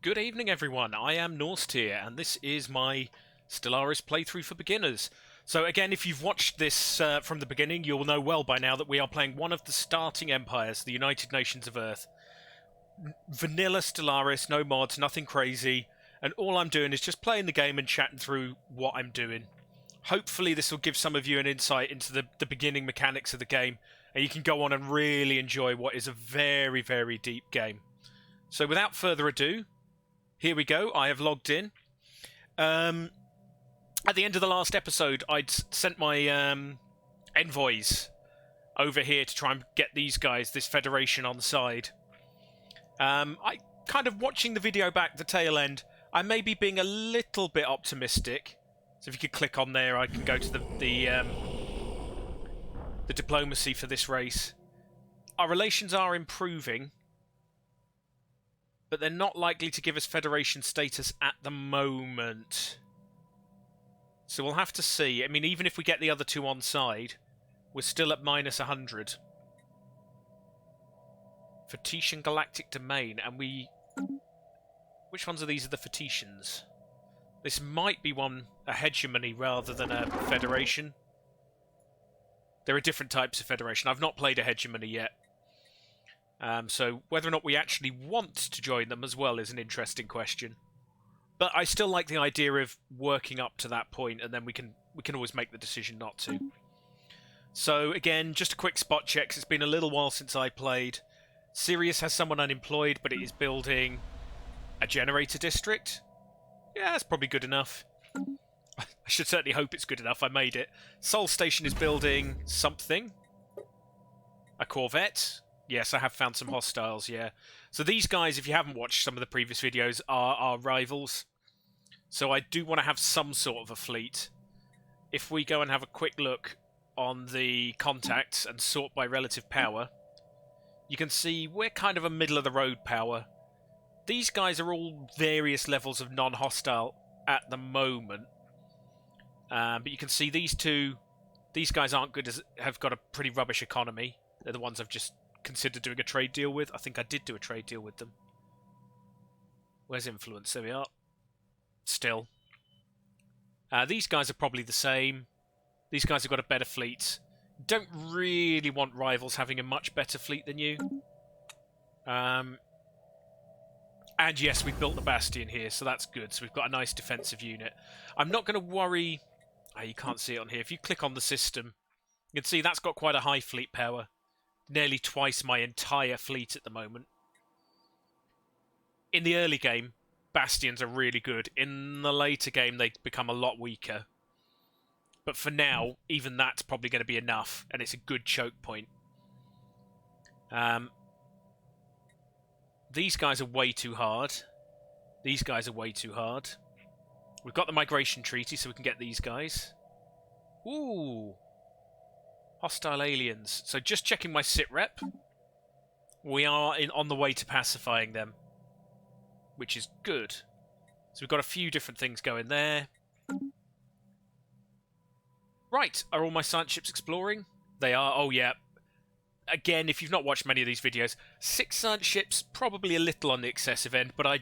Good evening, everyone. I am Norst here, and this is my Stellaris playthrough for beginners. So again, if you've watched this from the beginning, you'll know well by now that we are playing one of the starting empires, the United Nations of Earth. Vanilla Stellaris, no mods, nothing crazy, and all I'm doing is just playing the game and chatting through what I'm doing. Hopefully this will give some of you an insight into the beginning mechanics of the game, and you can go on and really enjoy what is a very, very deep game. So without further ado, here we go. I have logged in. At the end of the last episode, I'd sent my envoys over here to try and get these guys, this Federation, on side. I kind of watching the video back, the tail end, I may be being a little bit optimistic. So if you could click on there, I can go to the diplomacy for this race. Our relations are improving, but they're not likely to give us Federation status at the moment. So we'll have to see. I mean, even if we get the other two on side, we're still at minus 100. Fatetian Galactic Domain, and we... Which ones of these are the Fatetians? This might be one, a hegemony rather than a federation. There are different types of federation. I've not played a hegemony yet. So whether or not we actually want to join them as well is an interesting question. But I still like the idea of working up to that point, and then we can always make the decision not to. So again, just a quick spot check. It's been a little while since I played. Sirius has someone unemployed, but it is building a generator district. Yeah, that's probably good enough. I should certainly hope it's good enough. I made it. Sol Station is building something. A corvette. Yes, I have found some hostiles, yeah. So these guys, if you haven't watched some of the previous videos, are our rivals. So I do want to have some sort of a fleet. If we go and have a quick look on the contacts and sort by relative power, you can see we're kind of a middle-of-the-road power. These guys are all various levels of non-hostile at the moment. But you can see these two, these guys aren't good, have got a pretty rubbish economy. They're the ones I've just considered doing a trade deal with. I think I did do a trade deal with them. Where's influence? There we are. Still. These guys are probably the same. These guys have got a better fleet. Don't really want rivals having a much better fleet than you. And yes, we've built the Bastion here, so that's good. So we've got a nice defensive unit. I'm not going to worry... Oh, you can't see it on here. If you click on the system, you can see that's got quite a high fleet power. Nearly twice my entire fleet at the moment. In the early game, Bastions are really good. In the later game, they become a lot weaker. But for now, even that's probably going to be enough, and it's a good choke point. These guys are way too hard. These guys are way too hard. We've got the migration treaty, so we can get these guys. Ooh. Hostile aliens. So just checking my sit rep. We are on the way to pacifying them, which is good. So we've got a few different things going there. Right, are all my science ships exploring? They are. Oh yeah. Again, if you've not watched many of these videos, 6 science ships, probably a little on the excessive end, but I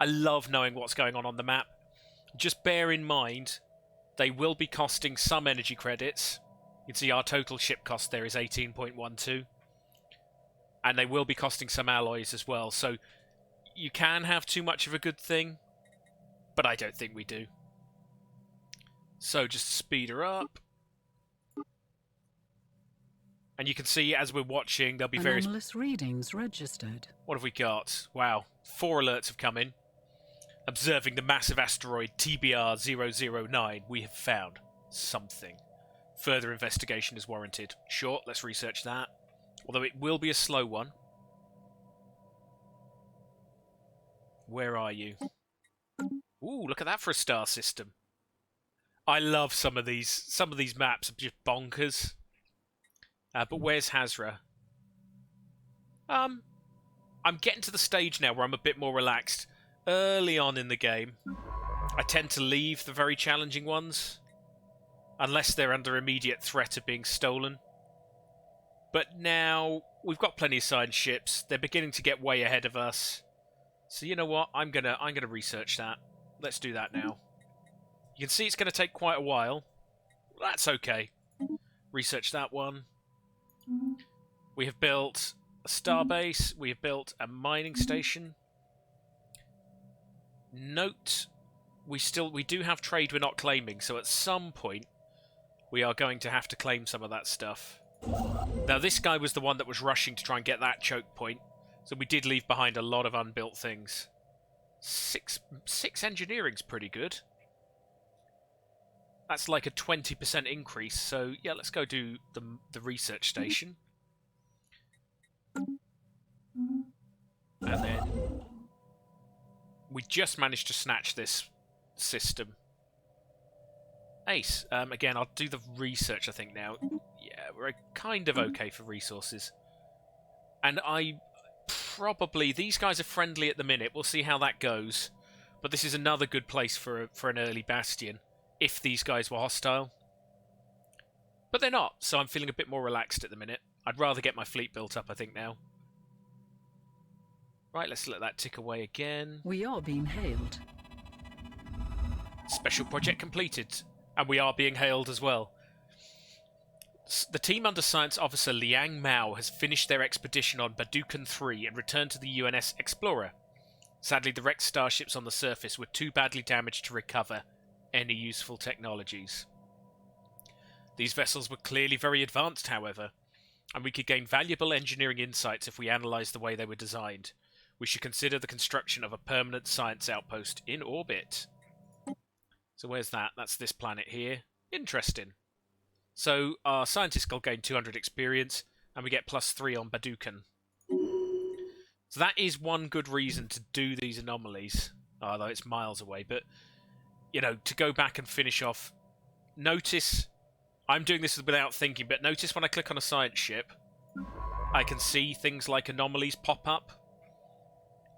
love knowing what's going on the map. Just bear in mind, they will be costing some energy credits. You can see our total ship cost there is 18.12. And they will be costing some alloys as well. So you can have too much of a good thing, but I don't think we do. So just speed her up. And you can see as we're watching, there'll be various... Anomalous readings registered. What have we got? Wow. 4 alerts have come in. Observing the massive asteroid TBR-009, we have found something. Further investigation is warranted. Sure, let's research that. Although it will be a slow one. Where are you? Ooh, look at that for a star system. I love some of these. Some of these maps are just bonkers. But where's Hazra? I'm getting to the stage now where I'm a bit more relaxed. Early on in the game, I tend to leave the very challenging ones. Unless they're under immediate threat of being stolen. But now, we've got plenty of science ships. They're beginning to get way ahead of us. So you know what? I'm gonna research that. Let's do that now. You can see it's going to take quite a while. That's okay. Research that one. We have built a starbase. We have built a mining station. Note, we do have trade we're not claiming, so at some point we are going to have to claim some of that stuff. Now, this guy was the one that was rushing to try and get that choke point, so we did leave behind a lot of unbuilt things. Six engineering's pretty good. That's like a 20% increase, so yeah, let's go do the research station. And then we just managed to snatch this system. Ace. Again, I'll do the research, I think, now. Yeah, we're kind of okay for resources. And these guys are friendly at the minute. We'll see how that goes. But this is another good place for an early bastion, if these guys were hostile. But they're not, so I'm feeling a bit more relaxed at the minute. I'd rather get my fleet built up, I think, now. Right, let's let that tick away again. We are being hailed. Special project completed. And we are being hailed as well. The team under Science Officer Liang Mao has finished their expedition on Badukan 3 and returned to the UNS Explorer. Sadly, the wrecked starships on the surface were too badly damaged to recover any useful technologies. These vessels were clearly very advanced, however, and we could gain valuable engineering insights if we analysed the way they were designed. We should consider the construction of a permanent science outpost in orbit. So where's that? That's this planet here. Interesting. So our scientists will gain 200 experience, and we get +3 on Badukan. So that is one good reason to do these anomalies, although it's miles away. But, you know, to go back and finish off... Notice, I'm doing this without thinking, but notice when I click on a science ship, I can see things like anomalies pop up.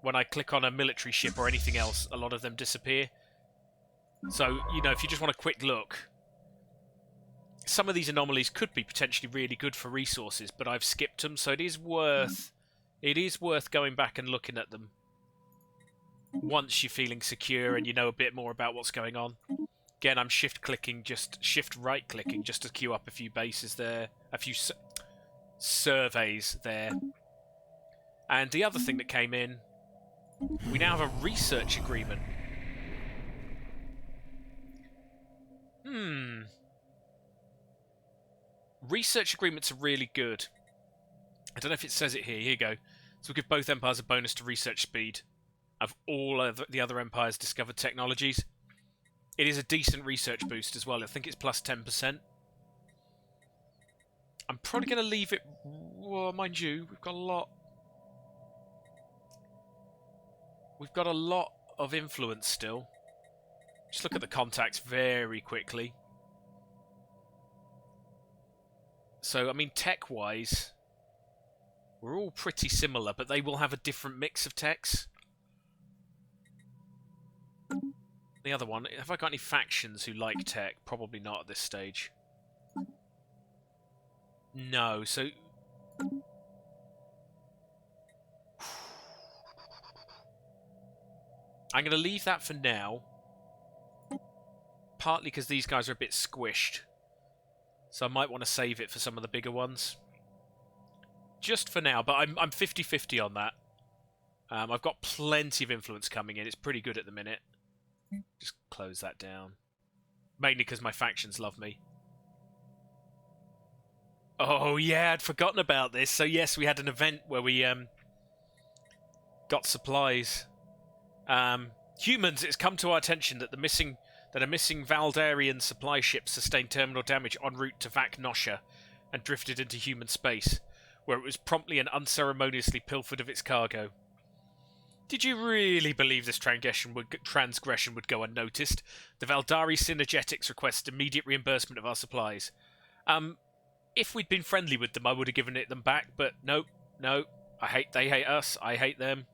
When I click on a military ship or anything else, a lot of them disappear. So, you know, if you just want a quick look, some of these anomalies could be potentially really good for resources, but I've skipped them, so it is worth going back and looking at them once you're feeling secure and you know a bit more about what's going on. Again, I'm shift right clicking just to queue up a few bases there, a few surveys there. And the other thing that came in, we now have a research agreement. Research agreements are really good. I don't know if it says it here. Here you go. So we give both empires a bonus to research speed of all of the other empires' discovered technologies. It is a decent research boost as well. I think it's +10%. I'm probably going to leave it... Well, mind you, we've got a lot... We've got a lot of influence still. Just look at the contacts very quickly. So, I mean, tech-wise, we're all pretty similar, but they will have a different mix of techs. The other one, have I got any factions who like tech? Probably not at this stage. No, so... I'm going to leave that for now. Partly because these guys are a bit squished. So I might want to save it for some of the bigger ones. Just for now, but I'm 50-50 on that. I've got plenty of influence coming in. It's pretty good at the minute. Just close that down. Mainly because my factions love me. Oh yeah, I'd forgotten about this. So yes, we had an event where we got supplies. Humans, it's come to our attention that a missing Valdarian supply ship sustained terminal damage en route to Vac Nosha and drifted into human space, where it was promptly and unceremoniously pilfered of its cargo. Did you really believe this transgression would go unnoticed? The Valdari Synergetics request immediate reimbursement of our supplies. If we'd been friendly with them, I would have given it them back, but no. They hate us, I hate them.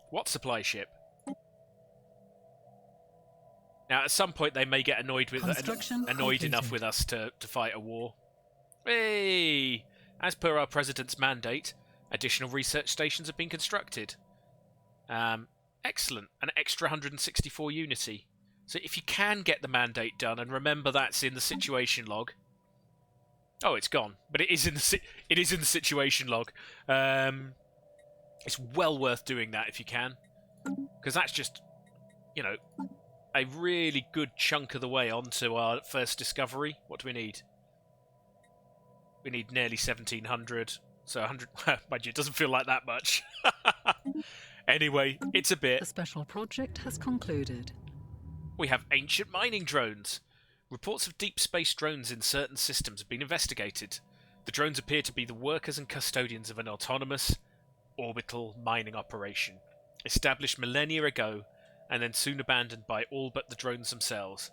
What supply ship? Now, at some point, they may get annoyed enough with us to fight a war. Hey! As per our president's mandate, additional research stations have been constructed. Excellent. An extra 164 unity. So if you can get the mandate done, and remember that's in the situation log. Oh, it's gone, but it is in the situation log. It's well worth doing that if you can, because that's just, you know, a really good chunk of the way onto our first discovery. What do we need? We need nearly 1,700. So 100. Mind you, it doesn't feel like that much. Anyway, it's a bit. The special project has concluded. We have ancient mining drones. Reports of deep space drones in certain systems have been investigated. The drones appear to be the workers and custodians of an autonomous orbital mining operation, established millennia ago and then soon abandoned by all but the drones themselves.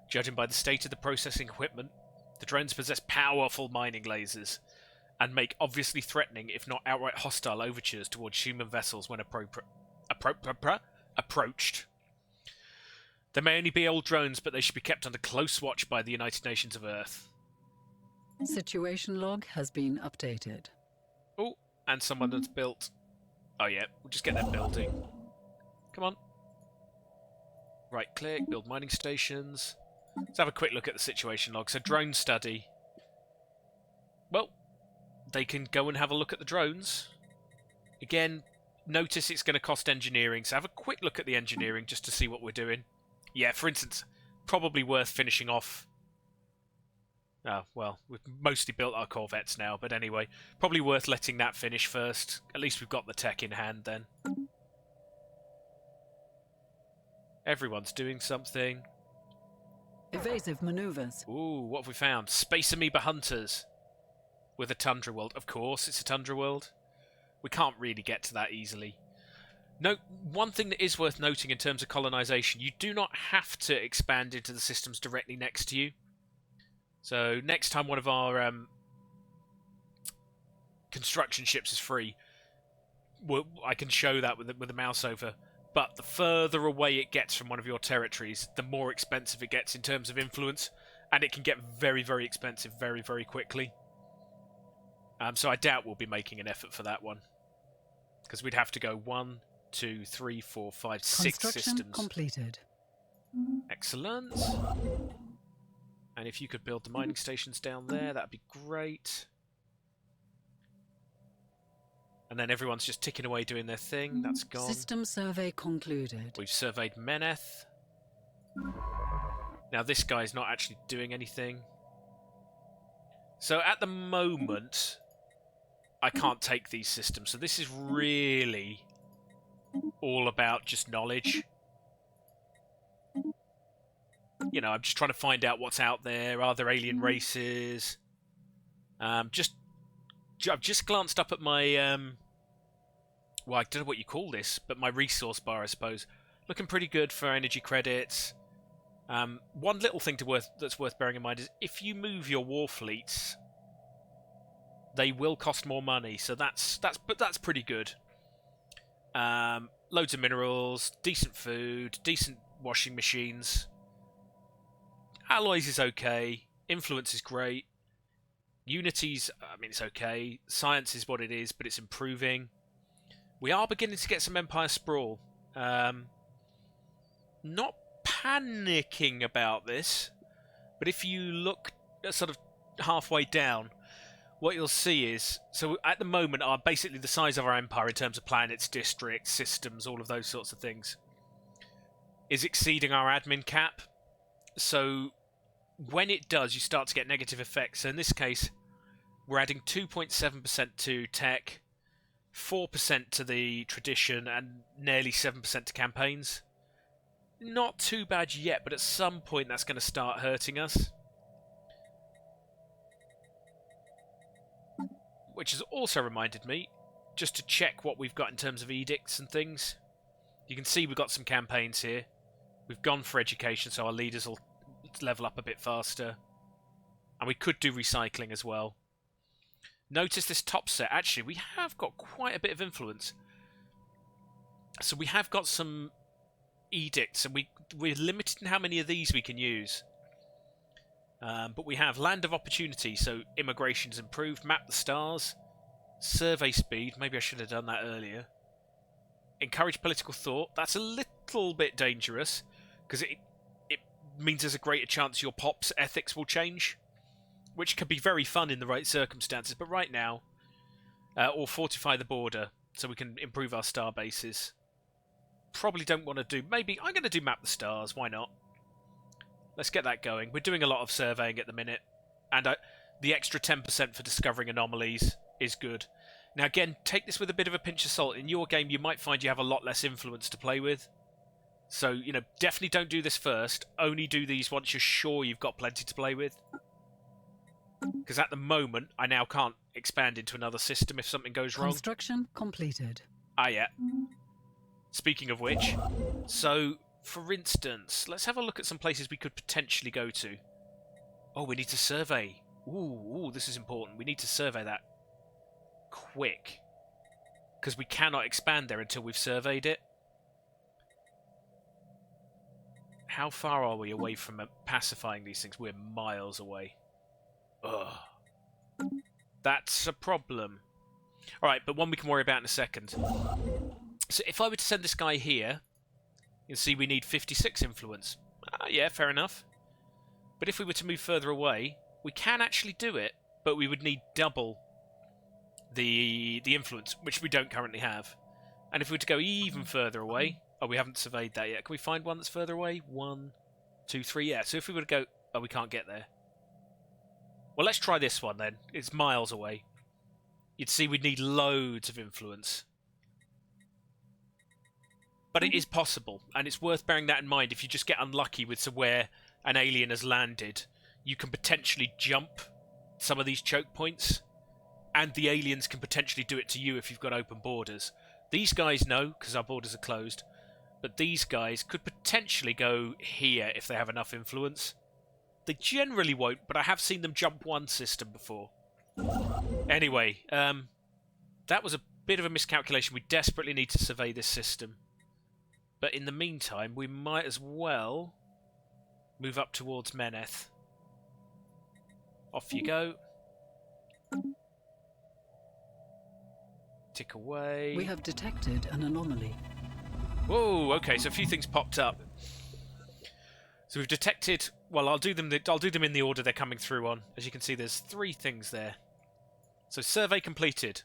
Judging by the state of the processing equipment, the drones possess powerful mining lasers and make obviously threatening, if not outright hostile, overtures towards human vessels when approached. They may only be old drones, but they should be kept under close watch by the United Nations of Earth. Situation log has been updated. Oh, and someone that's built... Oh yeah, we'll just get that building. Come on. Right-click, build mining stations. Let's have a quick look at the situation log. So, drone study. Well, they can go and have a look at the drones. Again, notice it's going to cost engineering, so have a quick look at the engineering just to see what we're doing. Yeah, for instance, probably worth finishing off... Oh, well, we've mostly built our corvettes now, but anyway, probably worth letting that finish first. At least we've got the tech in hand then. Everyone's doing something. Evasive maneuvers. Ooh, what have we found? Space amoeba hunters. With a tundra world. Of course, it's a tundra world. We can't really get to that easily. No, one thing that is worth noting in terms of colonization, you do not have to expand into the systems directly next to you. So next time one of our construction ships is free, I can show that with the mouse over. But the further away it gets from one of your territories, the more expensive it gets in terms of influence, and it can get very, very expensive very, very quickly. So I doubt we'll be making an effort for that one, because we'd have to go 1, 2, 3, 4, 5, 6 systems. Completed. Excellent. And if you could build the mining stations down there, that'd be great. And then everyone's just ticking away doing their thing. That's gone. System survey concluded. We've surveyed Meneth. Now this guy's not actually doing anything. So at the moment, I can't take these systems. So this is really all about just knowledge. You know, I'm just trying to find out what's out there. Are there alien races? I've just glanced up at my well, I don't know what you call this, but my resource bar, I suppose. Looking pretty good for energy credits. One little thing that's worth bearing in mind is if you move your war fleets, they will cost more money. So that's pretty good. Loads of minerals, decent food, decent washing machines. Alloys is okay. Influence is great. Unity's, I mean, it's okay. Science is what it is, but it's improving. We are beginning to get some Empire Sprawl. Not panicking about this, but if you look sort of halfway down, what you'll see is, so at the moment, are basically the size of our empire in terms of planets, districts, systems, all of those sorts of things, is exceeding our admin cap. So when it does, you start to get negative effects. So in this case, we're adding 2.7% to tech, 4% to the tradition, and nearly 7% to campaigns. Not too bad yet, but at some point that's going to start hurting us. Which has also reminded me, just to check what we've got in terms of edicts and things. You can see we've got some campaigns here. We've gone for education, so our leaders will level up a bit faster. And we could do recycling as well. Notice this top set. Actually, we have got quite a bit of influence. So we have got some edicts, and we're limited in how many of these we can use. But we have Land of Opportunity, so immigration's improved. Map the stars. Survey speed. Maybe I should have done that earlier. encourage political thought. That's a little bit dangerous, because it means there's a greater chance your pop's ethics will change, which could be very fun in the right circumstances. But right now, or fortify the border so we can improve our star bases. Probably don't want to do... Maybe I'm going to do map the stars. Why not? Let's get that going. We're doing a lot of surveying at the minute, and the extra 10% for discovering anomalies is good. Now again, take this with a bit of a pinch of salt. In your game, you might find you have a lot less influence to play with. So, you know, definitely don't do this first. Only do these once you're sure you've got plenty to play with. Because at the moment, I now can't expand into another system if something goes wrong. Construction completed. Ah, yeah. Speaking of which, so, for instance, let's have a look at some places we could potentially go to. Oh, we need to survey. Ooh, this is important. We need to survey that quick. Because we cannot expand there until we've surveyed it. How far are we away from pacifying these things? We're miles away. Ugh. That's a problem. Alright, but one we can worry about in a second. So if I were to send this guy here, you'll see we need 56 influence. Yeah, fair enough. But if we were to move further away, we can actually do it, but we would need double the influence, which we don't currently have. And if we were to go even further away... Oh, we haven't surveyed that yet. Can we find one that's further away? 1, 2, 3, yeah. So if we were to go... Oh, we can't get there. Well, let's try this one then. It's miles away. You'd see we'd need loads of influence. But it is possible, and it's worth bearing that in mind. If you just get unlucky with where an alien has landed, you can potentially jump some of these choke points, and the aliens can potentially do it to you if you've got open borders. These guys know, because our borders are closed, but these guys could potentially go here if they have enough influence. They generally won't, but I have seen them jump one system before. Anyway, that was a bit of a miscalculation. We desperately need to survey this system. But in the meantime, we might as well move up towards Meneth. Off you go. Tick away. We have detected an anomaly. Whoa, okay, so a few things popped up. So we've detected... Well, I'll do them in the order they're coming through on. As you can see, there's 3 things there. So survey completed.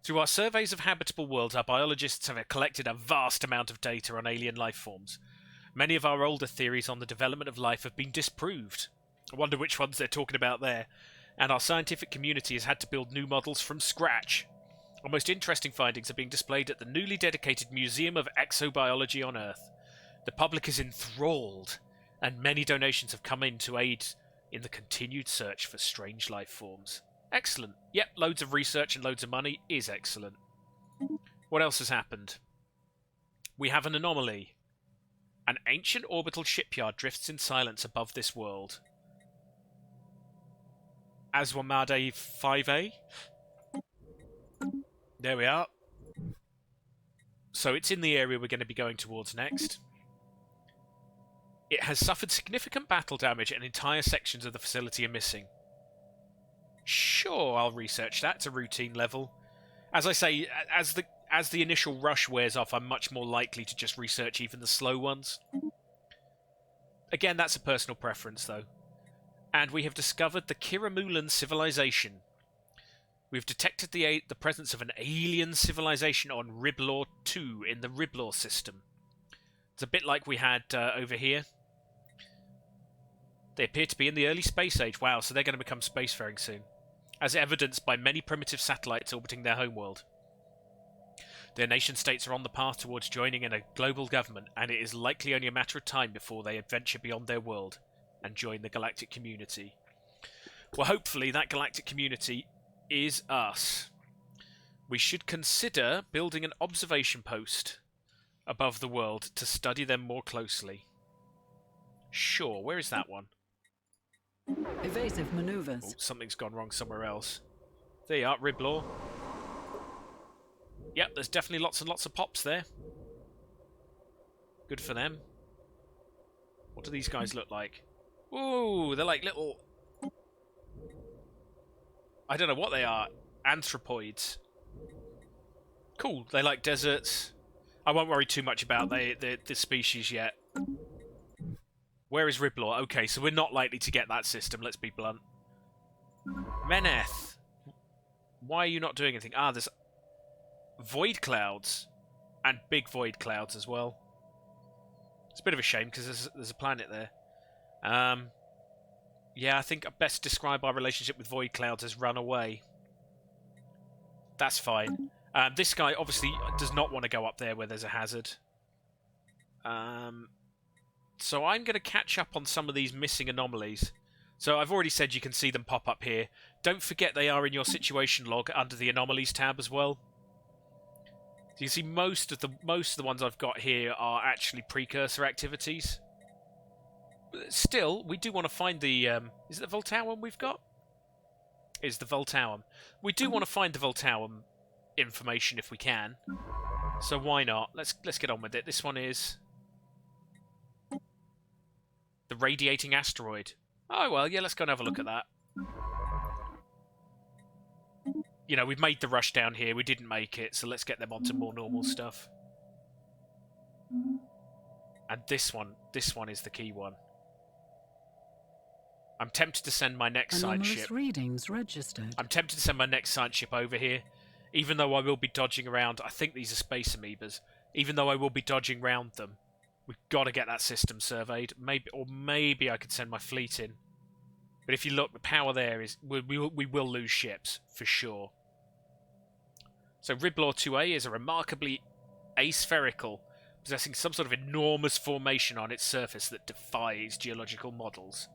Through our surveys of habitable worlds, our biologists have collected a vast amount of data on alien life forms. Many of our older theories on the development of life have been disproved. I wonder which ones they're talking about there. And our scientific community has had to build new models from scratch. Our most interesting findings are being displayed at the newly dedicated Museum of Exobiology on Earth. The public is enthralled, and many donations have come in to aid in the continued search for strange life forms. Excellent. Yep, loads of research and loads of money is excellent. What else has happened? We have an anomaly. An ancient orbital shipyard drifts in silence above this world. Aswamade 5A? There we are. So it's in the area we're going to be going towards next. It has suffered significant battle damage and entire sections of the facility are missing. Sure, I'll research that. It's a routine level. As I say, as the initial rush wears off, I'm much more likely to just research even the slow ones. Again, that's a personal preference, though. And we have discovered the Kiramulan civilization. We've detected the presence of an alien civilization on Riblor 2 in the Riblor system. It's a bit like we had over here. They appear to be in the early space age. Wow, so they're going to become spacefaring soon. As evidenced by many primitive satellites orbiting their homeworld. Their nation-states are on the path towards joining in a global government, and it is likely only a matter of time before they venture beyond their world and join the galactic community. Well, hopefully that galactic community is us. We should consider building an observation post above the world to study them more closely. Sure, where is that one? Evasive maneuvers. Oh, something's gone wrong somewhere else. There you are, Riblor. Yep, there's definitely lots and lots of pops there. Good for them. What do these guys look like? Ooh, they're like little... I don't know what they are. Anthropoids. Cool, they like deserts. I won't worry too much about the species yet. Where is Riblor? Okay, so we're not likely to get that system, let's be blunt. Meneth. Why are you not doing anything? Ah, there's void clouds. And big void clouds as well. It's a bit of a shame because there's a planet there. Yeah, I think I best describe our relationship with void clouds as run away. That's fine. This guy obviously does not want to go up there where there's a hazard. So I'm going to catch up on some of these missing anomalies. So I've already said you can see them pop up here. Don't forget they are in your situation log under the anomalies tab as well. So you can see most of the ones I've got here are actually precursor activities. Still, we do want to find the... is it the Voltaurum we've got? It's the Voltaurum. We do want to find the Voltaurum information if we can. So why not? Let's get on with it. This one is... the radiating asteroid. Oh, well, yeah, let's go and have a look at that. You know, we've made the rush down here. We didn't make it, so let's get them onto more normal stuff. And this one is the key one. I'm tempted to send my next science ship. Readings registered. I'm tempted to send my next science ship over here, even though I will be dodging around. I think these are space amoebas. Even though I will be dodging around them, we've got to get that system surveyed. Maybe I could send my fleet in. But if you look, the power there is we will lose ships for sure. So Riblor 2A is a remarkably aspherical, possessing some sort of enormous formation on its surface that defies geological models.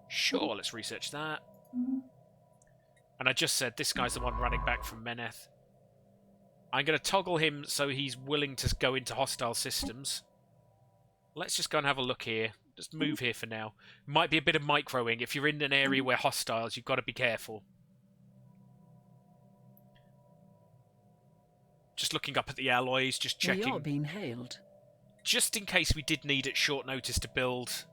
Sure, let's research that. And I just said this guy's the one running back from Meneth. I'm going to toggle him so he's willing to go into hostile systems. Let's just go and have a look here. Just move here for now. Might be a bit of microing. If you're in an area where hostiles, you've got to be careful. Just looking up at the alloys, just checking. We are being hailed. Just in case we did need at short notice to build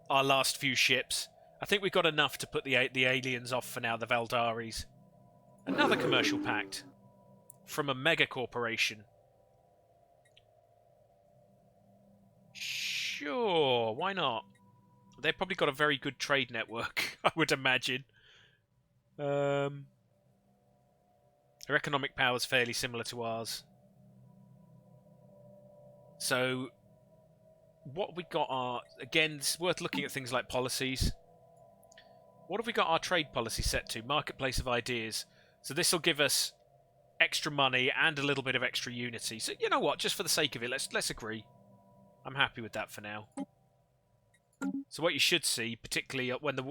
our last few ships. I think we've got enough to put the aliens off for now, the Valdaris. Another commercial pact from a mega corporation. Sure, why not? They've probably got a very good trade network, I would imagine. Their economic power is fairly similar to ours. So, what we got are, again, it's worth looking at things like policies. What have we got our trade policy set to? Marketplace of ideas. So this will give us extra money and a little bit of extra unity. So you know what? Just for the sake of it, let's agree. I'm happy with that for now. So what you should see, particularly when the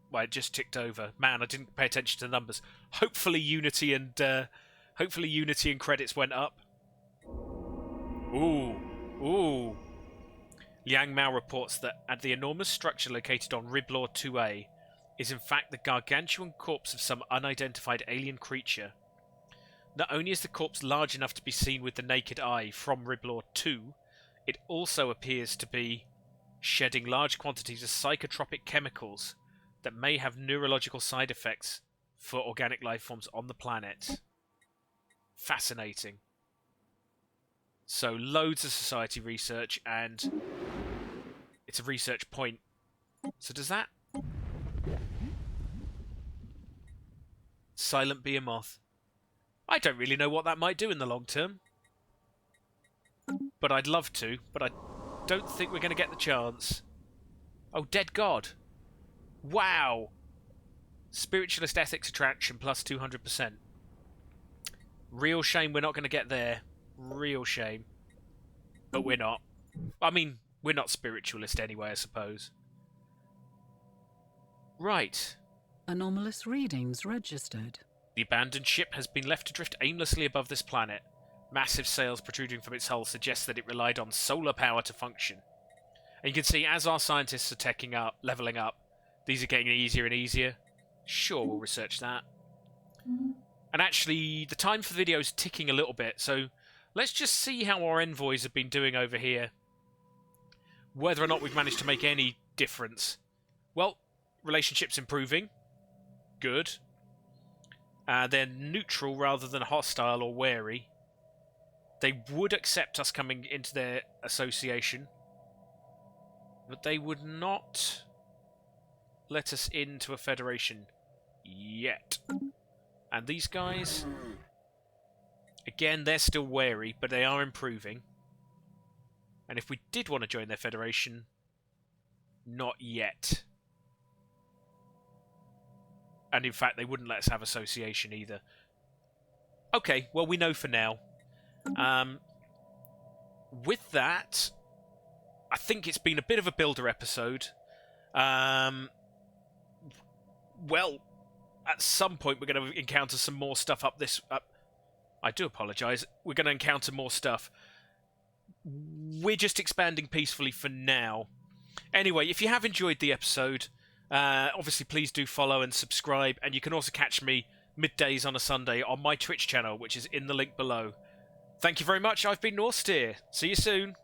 well, it just ticked over. Man, I didn't pay attention to the numbers. Hopefully unity and credits went up. Ooh. Liang Mao reports that at the enormous structure located on Riblor 2A is in fact the gargantuan corpse of some unidentified alien creature. Not only is the corpse large enough to be seen with the naked eye from Riblor 2, it also appears to be shedding large quantities of psychotropic chemicals that may have neurological side effects for organic life forms on the planet. Fascinating. So loads of society research, and it's a research point. So does that... Silent Behemoth. I don't really know what that might do in the long term. But I'd love to, but I don't think we're going to get the chance. Oh, Dead God. Wow. Spiritualist Ethics Attraction plus 200%. Real shame we're not going to get there. Real shame. But we're not. I mean, we're not spiritualist anyway, I suppose. Right. Anomalous readings registered. The abandoned ship has been left to drift aimlessly above this planet. Massive sails protruding from its hull suggest that it relied on solar power to function. And you can see, as our scientists are leveling up, these are getting easier and easier. Sure, we'll research that. And actually, the time for the video is ticking a little bit, so let's just see how our envoys have been doing over here. Whether or not we've managed to make any difference. Well, relationship's improving. Good. They're neutral rather than hostile or wary. They would accept us coming into their association, but they would not let us into a federation yet. And these guys, again, they're still wary, but they are improving. And if we did want to join their federation, not yet. And in fact, they wouldn't let us have association either. Okay, well, we know for now. With that, I think it's been a bit of a builder episode. Well, at some point we're going to encounter some more stuff up this... I do apologise. We're going to encounter more stuff. We're just expanding peacefully for now. Anyway, if you have enjoyed the episode, obviously please do follow and subscribe, and you can also catch me middays on a Sunday on my Twitch channel, which is in the link below. Thank you very much. I've been Northsteer. See you soon.